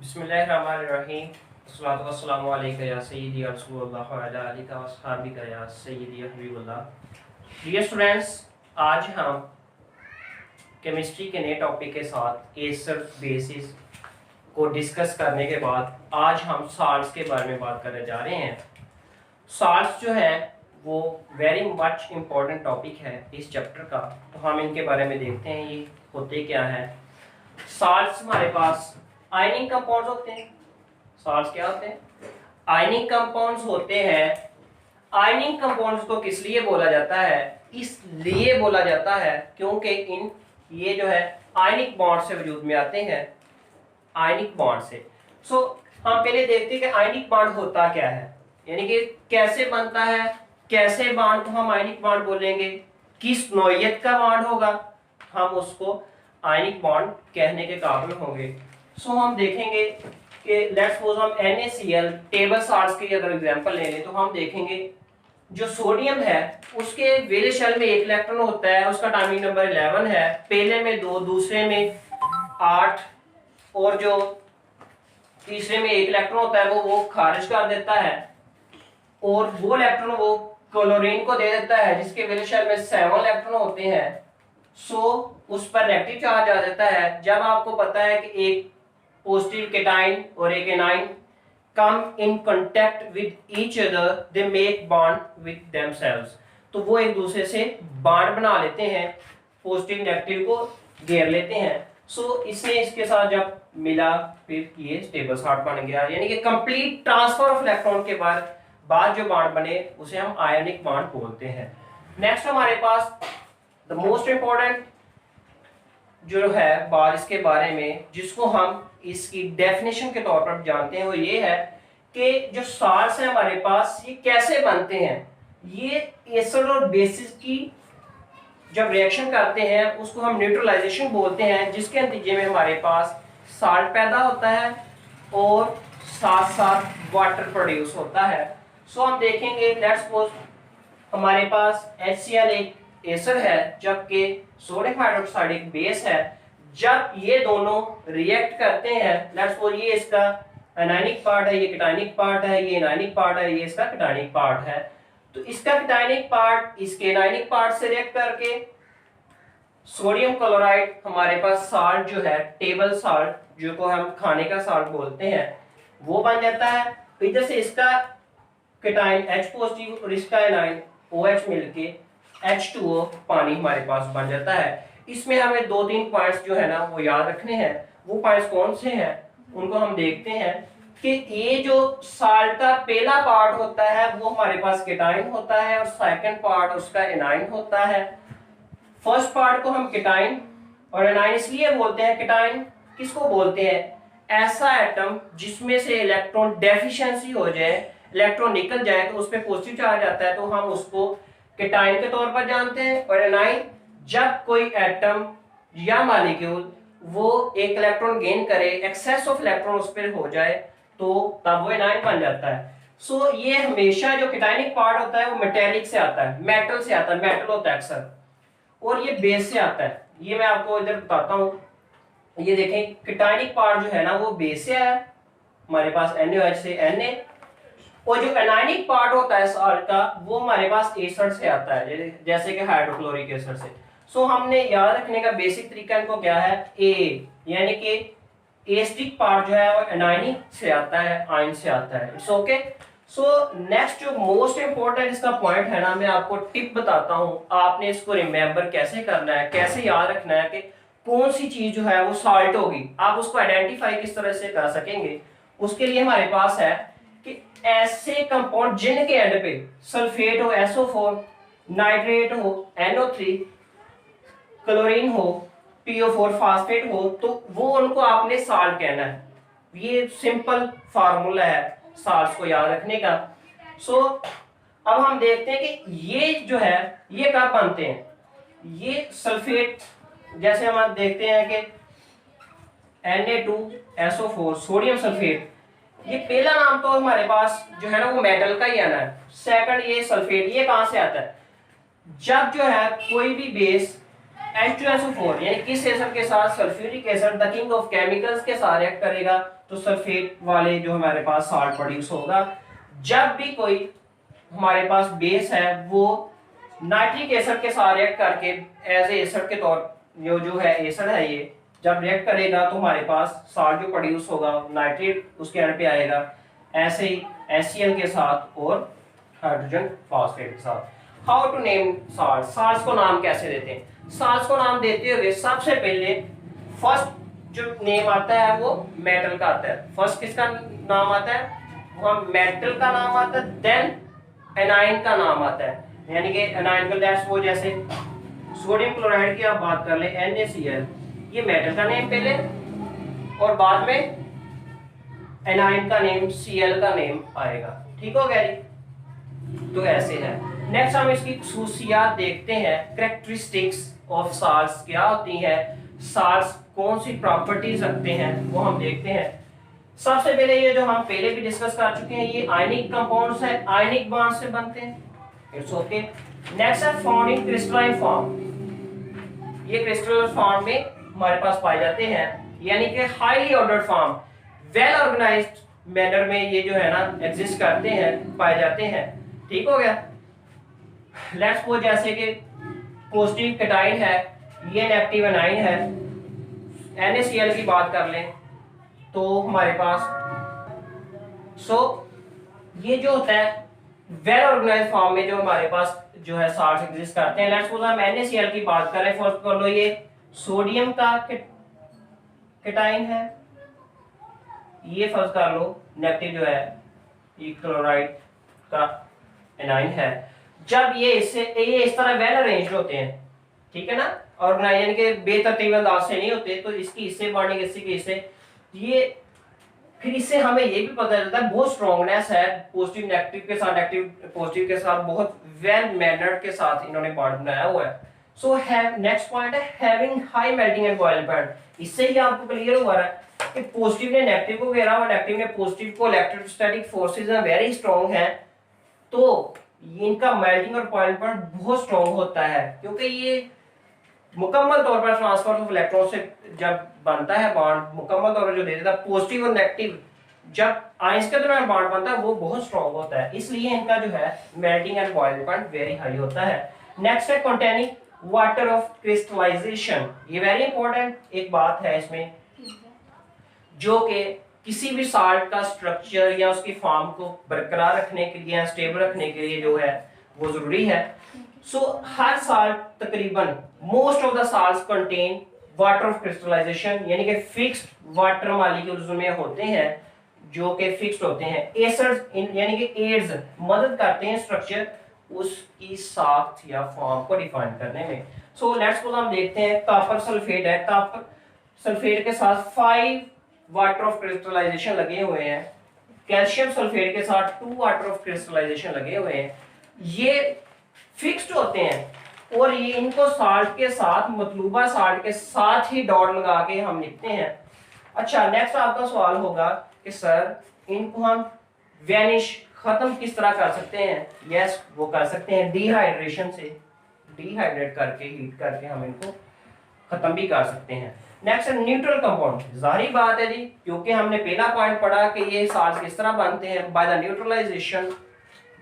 बिस्मिल्लाहिर्रहमानिर्रहीम। अस्सलातु वस्सलामु अलैका या सय्यदी या रसूलल्लाह व अला आलिका व अस्हाबिका या सय्यदी या हबीबल्लाह। डियर स्टूडेंट्स, आज हम केमिस्ट्री के नए टॉपिक के साथ एसर बेसिस को डिस्कस करने के बाद आज हम साल्ट्स के बारे में बात करने जा रहे हैं। साल्ट्स जो है वो वेरी मच इम्पोर्टेंट टॉपिक है इस चैप्टर का, तो हम इनके बारे में देखते हैं ये होते क्या है। साल्ट्स हमारे पास आयनिक कंपाउंड्स होते हैं। साल्ट्स क्या होते हैं? आयनिक कंपाउंड्स होते हैं। आयनिक कंपाउंड्स को किस लिए बोला जाता है? इसलिए बोला जाता है क्योंकि ये जो है आयनिक बॉन्ड से वजूद में आते हैं, आयनिक बॉन्ड से। हम पहले देखते हैं कि आयनिक बॉन्ड होता क्या है, यानी कि कैसे बनता है, कैसे बॉन्ड को हम आयनिक बॉन्ड बोलेंगे, किस नौइयत का बॉन्ड होगा, हम उसको आयनिक बॉन्ड कहने के काबिल होंगे। हम देखेंगे कि लेट्स सपोज हम NaCl टेबल साल्ट्स की अगर एग्जांपल ले लें तो हम देखेंगे जो सोडियम है उसके वैलेंस शेल में 1 इलेक्ट्रॉन होता है, उसका टाइमिंग नंबर 11 है। पहले में 2, दूसरे में 8 और जो तीसरे में 1 इलेक्ट्रॉन होता है वो खारिज कर देता है और वो इलेक्ट्रॉन वो क्लोरीन को दे देता है जिसके वैलेंस शेल में 7 इलेक्ट्रॉन होते हैं। उस पर नेगेटिव चार्ज आ जाता है। जब आपको पता है कि एक पॉजिटिव केटाइन और एक A9 come in contact with each other, they make bond with themselves, तो वो एक दूसरे से बॉन्ड बना लेते हैं, पॉजिटिव नेगेटिव को घेर लेते हैं। इसने इसके साथ जब मिला फिर ये स्टेबल साल्ट बन गया, यानी कि कंप्लीट ट्रांसफर ऑफ इलेक्ट्रॉन के बाद जो बॉन्ड बने उसे हम आयनिक बॉन्ड बोलते हैं। नेक्स्ट हमारे पास द मोस्ट इंपॉर्टेंट जो है बात इसके बारे में जिसको हम इसकी डेफिनेशन के तौर पर जानते हैं वो ये है कि जो साल्ट्स हैं हमारे पास ये कैसे बनते हैं। ये एसिड और बेसिस की जब रिएक्शन करते हैं उसको हम न्यूट्रलाइजेशन बोलते हैं, जिसके नतीजे में हमारे पास साल्ट पैदा होता है और साथ साथ वाटर प्रोड्यूस होता है। हम देखेंगे लेट्स सपोज हमारे पास HCl एक एसिड है जबकि सोडियम हाइड्रोक्साइड एक बेस है। जब ये दोनों रिएक्ट करते हैं, लेट्स सपोज ये इसका एनायनिक पार्ट है, ये कैटायनिक पार्ट है, ये एनायनिक पार्ट है, ये इसका कैटायनिक पार्ट है, तो इसका कैटायनिक पार्ट इसके एनायनिक पार्ट से रिएक्ट करके सोडियम क्लोराइड हमारे पास साल्ट जो है टेबल साल्ट जो को हम खाने का साल्ट बोलते हैं वो बन जाता है। इधर से इसका कैटायन H पॉजिटिव और इसका एनायन OH मिलके H2O पानी हमारे पास बन जाता है। इसमें हमें 2-3 पॉइंट्स जो है ना वो याद रखने हैं। वो पॉइंट्स कौन से हैं उनको हम देखते हैं कि ये जो साल्ट का पहला पार्ट होता है वो हमारे पास कैटायन होता है और सेकंड पार्ट उसका एनायन होता है। फर्स्ट पार्ट को हम कैटायन और एनायन इसलिए बोलते हैं। कैटायन किसको बोलते हैं? ऐसा एटम जिसमें से इलेक्ट्रॉन डेफिशिएंसी हो जाए, इलेक्ट्रॉन निकल जाए तो उस पर पॉजिटिव चार्ज आता है तो हम उसको कैटायन के तौर पर जानते हैं। और एनायन जब कोई एटम या मॉलिक्यूल वो एक इलेक्ट्रॉन गेन करे, एक्सेस ऑफ इलेक्ट्रॉन उस पर हो जाए तो तब वो एनायन बन जाता है। ये हमेशा जो कैटायनिक पार्ट होता है वो मेटेलिक से आता है, मेटल से आता है, मेटल होता है अक्सर, और ये बेस से आता है। ये मैं आपको इधर बताता हूँ। ये देखें कैटायनिक पार्ट जो है ना वो बेस से आया हमारे पास NaOH से Na, और जो एनायनिक पार्ट होता है साल्ट का वो हमारे पास एसिड से आता है, जैसे कि हाइड्रोक्लोरिक एसिड से। हमने याद रखने का बेसिक तरीका इनको क्या है, ए, यानी कि एसिडिक पार्ट जो है वो एनायनिक से आता है, आयन से आता है। It's okay. नेक्स्ट जो मोस्ट इंपोर्टेंट इसका पॉइंट है ना, मैं आपको टिप बताता हूँ, आपने इसको रिमेंबर कैसे करना है, कैसे याद रखना है कि कौन सी चीज जो है वो साल्ट होगी, आप उसको आइडेंटिफाई किस तरह से कर सकेंगे। उसके लिए हमारे पास है कि ऐसे कंपाउंड जिनके एंड पे सल्फेट हो SO4, नाइट्रेट हो NO3, क्लोरीन हो PO4, फास्फेट हो, तो वो उनको आपने साल्ट कहना है। ये सिंपल फार्मूला है साल्ट्स को याद रखने का। अब हम देखते हैं कि ये जो है ये कब बनते हैं। ये सल्फेट जैसे हम देखते हैं कि Na2SO4 सोडियम सल्फेट, ये पहला नाम तो हमारे पास जो है ना वो मेटल का ही आना है। सेकंड ये सल्फेट, ये कहां से आता है? जब जो है कोई भी बेस H2SO4 यानी किस एसिड के साथ? Sulphuric acid, the king of chemicals के साथ रिएक्ट करेगा तो सल्फेट वाले जो हमारे पास साल्ट प्रोड्यूस होगा। जब भी कोई हमारे पास बेस है वो नाइट्रिक एसिड के साथ रिएक्ट करके एज ए एसिड के तौर जो है एसिड है ये जब रिएक्ट करेगा तो हमारे पास साल्ट जो प्रोड्यूस होगा नाइट्रेट उसके एंड पे आएगा, ऐसे ही HCl के साथ और हाइड्रोजन फॉस्फेट के साथ। How to name salt? Salts को नाम कैसे देते हैं? साल्ट्स को नाम देते हुए सबसे पहले फर्स्ट जो नेम आता है वो मेटल का आता है। फर्स्ट किसका नाम आता है? वो मेटल का नाम आता है, देन एनाइन का नाम आता है। यानी कि एनाइन का दैट्स वो जैसे सोडियम क्लोराइड की आप बात कर ले NaCl, ये मेटल का नेम पहले और बाद में एनाइन का नेम Cl का नेम आएगा। ठीक हो गया जी? तो ऐसे है। नेक्स्ट हम इसकी खसूसियात देखते हैं, कैरेक्टरिस्टिक्स ऑफ साल्ट्स क्या होती हैं, साल्ट्स कौन सी प्रॉपर्टीज रखते हैं वो हम देखते हैं। सबसे पहले ये जो हम पहले भी डिस्कस कर चुके हैं, ये आयनिक कंपाउंड्स है, आयनिक बॉन्ड से बनते हैं। It's okay. नेक्स्ट है फाउंड इन क्रिस्टलाइन फॉर्म, ये क्रिस्टल फॉर्म में हमारे पास पाए जाते हैं, यानी कि highly ordered form, well organised manner में ये जो है ना एग्जिस्ट करते हैं, पाए जाते हैं। ठीक हो गया? लेट्स सपोज जैसे कि पॉजिटिव कैटाइन है, ये नेगेटिव एनाइन है, NaCl की बात कर लें तो हमारे पास ये जो होता है वेल ऑर्गेनाइज्ड फॉर्म में जो हमारे पास जो है साल्ट्स एग्जिस्ट करते हैं। लेट्स सपोज हम NaCl की बात करें, फर्स्ट कर लो ये सोडियम का कैटाइन है, ये फर्स्ट कर लो नेगेटिव जो है ये क्लोराइड का एनाइन है। जब ये इस तरह वेल अरेंज्ड होते हैं, ठीक है ना, ऑर्गेनाइज यानी कि बेतरतीब अंदाज से नहीं होते, तो इसकी इससे बॉन्डिंग इससे की इससे, ये फिर इससे हमें ये भी पता चलता है बहुत स्ट्रॉन्गनेस है, पॉजिटिव नेगेटिव के साथ, नेगेटिव पॉजिटिव के साथ बहुत वेल मैनर्ड के साथ इन्होंने बॉन्ड बनाया हुआ है। सो हैव नेक्स्ट पॉइंट है having high melting and boiling point. इससे ही आपको क्लियर हुआ है कि पॉजिटिव ने नेगेटिव को घेरा और नेगेटिव ने पॉजिटिव को, इलेक्ट्रोस्टैटिक फोर्सेस में वेरी स्ट्रांग है, तो इनका मेल्टिंग और बॉइलिंग पॉइंट बहुत स्ट्रांग होता है, क्योंकि ये मुकम्मल तौर पर ट्रांसफर ऑफ इलेक्ट्रॉन से जब बनता है बॉन्ड, मुकम्मल तौर पर जो दे देता है पॉजिटिव और नेगेटिव, जब आयंस के दरमियान बॉन्ड बनता है वो बहुत स्ट्रांग होता है, इसलिए इनका जो है melting and boiling point very high होता है। नेक्स्ट है कंटेनिंग वाटर ऑफ क्रिस्टलाइजेशन। ये वेरी इंपॉर्टेंट एक बात है इसमें, जो कि किसी भी साल्ट का स्ट्रक्चर या उसकी फॉर्म को बरकरार रखने के लिए या स्टेबल रखने के लिए जो है वो जरूरी है। हर साल्ट तकरीबन most of the salts contain water of crystallisation, यानी कि फिक्स्ड वाटर मॉलिक्यूल्स में होते हैं जो कि फिक्स्ड होते हैं। एसिड्स यानी कि एड्स मदद करते हैं स्ट्रक्चर उसकी साख्त या फॉर्म को डिफाइन करने में। लेट्स सपोज हम देखते हैं कॉपर सल्फेट है, कॉपर सल्फेट के साथ 5 वाटर ऑफ क्रिस्टलाइजेशन लगे हुए हैं, कैल्शियम सल्फेट के साथ 2 वाटर ऑफ क्रिस्टलाइजेशन लगे हुए हैं। ये फिक्स्ड होते हैं और ये इनको साल्ट के साथ, मतलूबा साल्ट के साथ ही डॉट लगा के हम लिखते हैं। अच्छा, नेक्स्ट आपका सवाल होगा कि सर इनको हम वैनिश खत्म किस तरह कर सकते हैं? यस, वो कर सकते हैं डिहाइड्रेशन से, डिहाइड्रेट करके, हीट करके हम इनको खत्म भी कर सकते हैं। नेक्स्ट है न्यूट्रल कंपाउंड। जाहिर बात है जी, क्योंकि हमने पहला पॉइंट पढ़ा कि ये साल्ट किस तरह बनते हैं, बाय द न्यूट्रलाइजेशन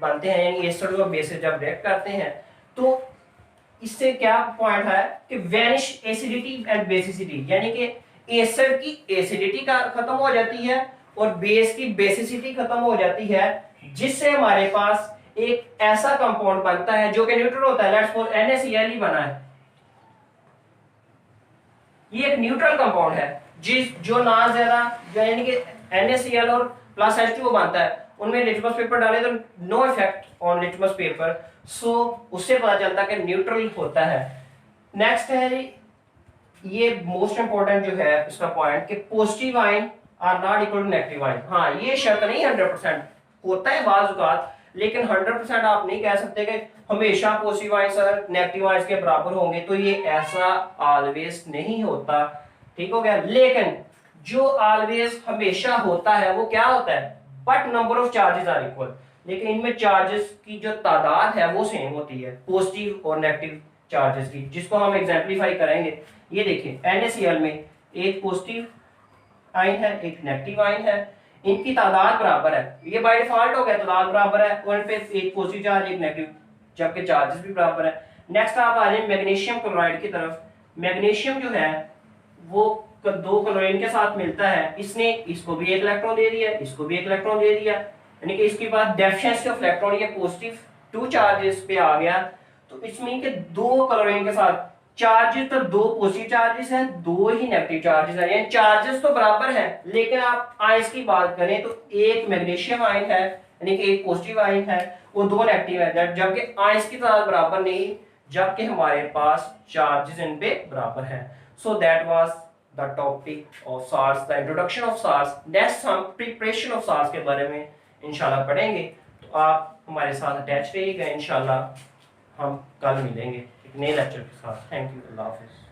बनते हैं, यानी एसिड और बेस जब रिएक्ट करते हैं तो इससे क्या पॉइंट है कि वैनिश एसिडिटी एंड बेसिसिटी, यानी कि एसिड की एसिडिटी का खत्म हो जाती है और बेस की बेसिसिटी खत्म हो जाती है, जिससे हमारे पास एक ऐसा कंपाउंड बनता है जो कि न्यूट्रल होता है। लेट्स सपोज NaCl ही बना है, ये एक न्यूट्रल कंपाउंड है जो ना ज्यादा, यानी कि NaCl और प्लस H2O बनता है, उनमें लिटमस पेपर डाले तो no effect on litmus paper, उससे पता चलता है कि न्यूट्रल होता है। नेक्स्ट है ये मोस्ट इंपॉर्टेंट जो है इसका पॉइंट कि positive ion are not equal to negative ion. हाँ, ये शर्त नहीं 100% होता है बाज़ औक़ात, लेकिन 100% आप नहीं कह सकते कि हमेशा positive ion sir negative ion के बराबर होंगे, तो ये ऐसा ऑलवेज नहीं होता। ठीक हो गया? लेकिन जो ऑलवेज हमेशा होता है वो क्या होता है? But number of charges are equal, लेकिन इनमें चार्जेस की जो तादाद है वो सेम होती है, पॉजिटिव और नेगेटिव चार्जेस की, जिसको हम एग्जाम्पलीफाई करेंगे। ये देखिए NaCl में एक पॉजिटिव आयन है, एक नेगेटिव आयन है, इनकी तादाद बराबर है, ये बाय डिफॉल्ट हो गया, तादाद बराबर है, और इन पे एक पॉजिटिव चार्ज एक नेगेटिव, जबकि चार्जेस भी बराबर है। नेक्स्ट आप आ रहे हैं मैग्नीशियम क्लोराइड की तरफ। मैग्नीशियम जो है वो दो क्लोरीन के साथ मिलता है, इसने इसको भी एक इलेक्ट्रॉन दे दिया, इसको भी एक इलेक्ट्रॉन दे दिया, यानी कि इसके पास डेफिशिएंसी ऑफ इलेक्ट्रॉन, ये पॉजिटिव 2 चार्जेस पे आ गया। तो इसमें के दो क्लोरीन के साथ चार्जेस, तो दो पॉजिटिव चार्जेस हैं, दो ही नेगेटिव चार्जेस हैं, यानी चार्जेस तो बराबर हैं, लेकिन आप आयंस की बात करें तो एक मैग्नीशियम आयन है, यानी कि एक पॉजिटिव आयन है, वो दो नेगेटिव है, जबकि आयंस की तादाद बराबर नहीं, जबकि हमारे पास चार्जेस इन पे बराबर है। So that was the topic of salts, the introduction of salts. Next हम प्रिपरेशन ऑफ साल्ट्स के बारे में इंशाल्लाह पढ़ेंगे, तो आप हमारे साथ अटैच रहिएगा। इंशाल्लाह हम कल मिलेंगे एक नए लेक्चर के साथ। थैंक यू, अल्लाह हाफिज़।